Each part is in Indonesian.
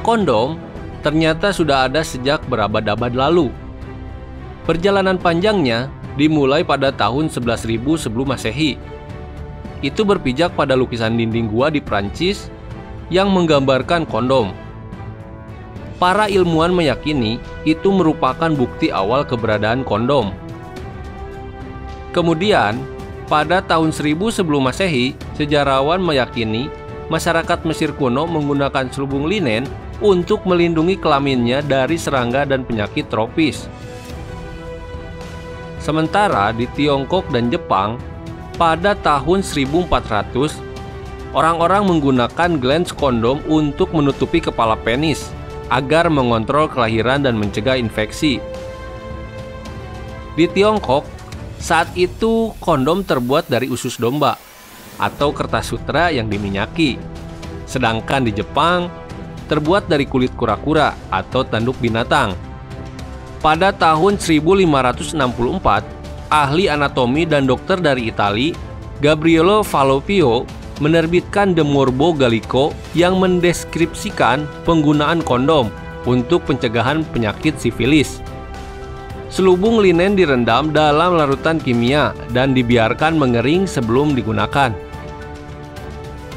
Kondom ternyata sudah ada sejak berabad-abad lalu. Perjalanan panjangnya dimulai pada tahun 11.000 sebelum Masehi. Itu berpijak pada lukisan dinding gua di Prancis yang menggambarkan kondom. Para ilmuwan meyakini itu merupakan bukti awal keberadaan kondom. Kemudian, pada tahun 1000 sebelum Masehi, sejarawan meyakini masyarakat Mesir kuno menggunakan selubung linen untuk melindungi kelaminnya dari serangga dan penyakit tropis. Sementara di Tiongkok dan Jepang, pada tahun 1400, orang-orang menggunakan glans kondom untuk menutupi kepala penis agar mengontrol kelahiran dan mencegah infeksi. Di Tiongkok, saat itu kondom terbuat dari usus domba atau kertas sutra yang diminyaki. Sedangkan di Jepang, terbuat dari kulit kura-kura atau tanduk binatang. Pada tahun 1564, ahli anatomi dan dokter dari Italia, Gabriele Falloppio, menerbitkan De Morbo Gallico yang mendeskripsikan penggunaan kondom untuk pencegahan penyakit sifilis. Selubung linen direndam dalam larutan kimia dan dibiarkan mengering sebelum digunakan.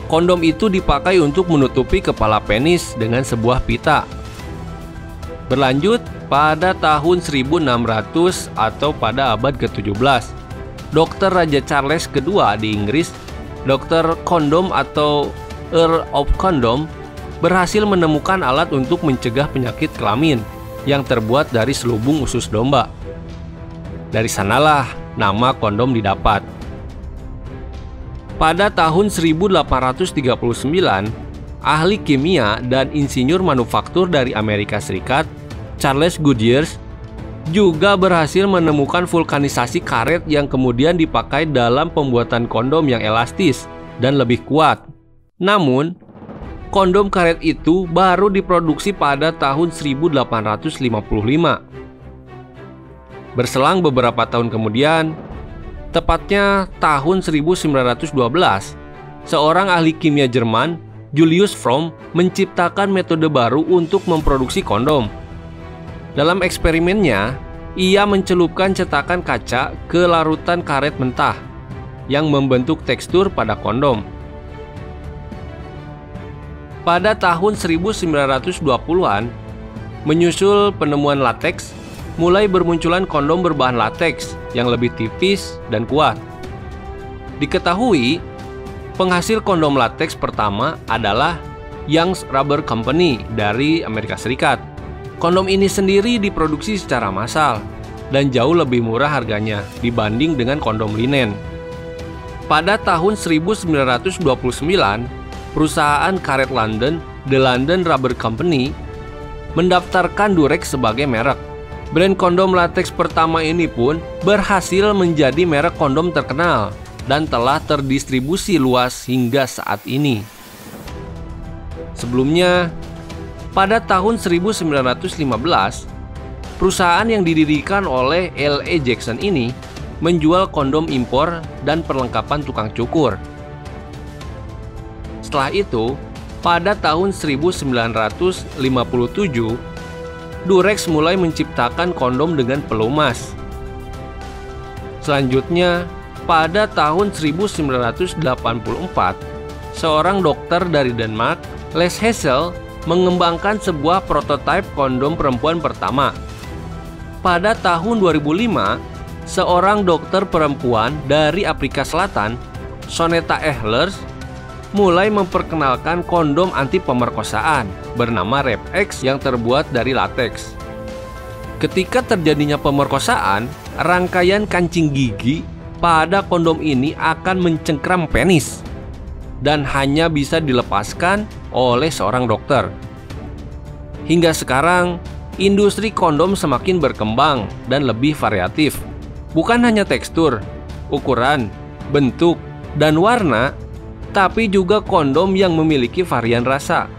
Kondom itu dipakai untuk menutupi kepala penis dengan sebuah pita. Berlanjut, pada tahun 1600 atau pada abad ke-17, Dr. Raja Charles II di Inggris, Dr. Kondom atau Earl of Condom, berhasil menemukan alat untuk mencegah penyakit kelamin yang terbuat dari selubung usus domba. Dari sanalah nama kondom didapat. Pada tahun 1839, ahli kimia dan insinyur manufaktur dari Amerika Serikat, Charles Goodyear, juga berhasil menemukan vulkanisasi karet yang kemudian dipakai dalam pembuatan kondom yang elastis dan lebih kuat. Namun, kondom karet itu baru diproduksi pada tahun 1855. Berselang beberapa tahun kemudian, tepatnya tahun 1912, seorang ahli kimia Jerman, Julius Fromm, menciptakan metode baru untuk memproduksi kondom. Dalam eksperimennya, ia mencelupkan cetakan kaca ke larutan karet mentah yang membentuk tekstur pada kondom. Pada tahun 1920-an, menyusul penemuan lateks, mulai bermunculan kondom berbahan lateks yang lebih tipis dan kuat. Diketahui, penghasil kondom lateks pertama adalah Young's Rubber Company dari Amerika Serikat. Kondom ini sendiri diproduksi secara massal dan jauh lebih murah harganya dibanding dengan kondom linen. Pada tahun 1929, perusahaan karet London, The London Rubber Company, mendaftarkan Durex sebagai merek. Brand kondom lateks pertama ini pun berhasil menjadi merek kondom terkenal dan telah terdistribusi luas hingga saat ini. Sebelumnya, pada tahun 1915, perusahaan yang didirikan oleh L.A. Jackson ini menjual kondom impor dan perlengkapan tukang cukur. Setelah itu, pada tahun 1957, Durex mulai menciptakan kondom dengan pelumas. Selanjutnya, pada tahun 1984, seorang dokter dari Denmark, Les Hessel, mengembangkan sebuah prototipe kondom perempuan pertama. Pada tahun 2005, seorang dokter perempuan dari Afrika Selatan, Soneta Ehlers, mulai memperkenalkan kondom anti pemerkosaan bernama Rep-X yang terbuat dari lateks. Ketika terjadinya pemerkosaan, rangkaian kancing gigi pada kondom ini akan mencengkram penis dan hanya bisa dilepaskan oleh seorang dokter. Hingga sekarang, industri kondom semakin berkembang dan lebih variatif. Bukan hanya tekstur, ukuran, bentuk, dan warna, tapi juga kondom yang memiliki varian rasa.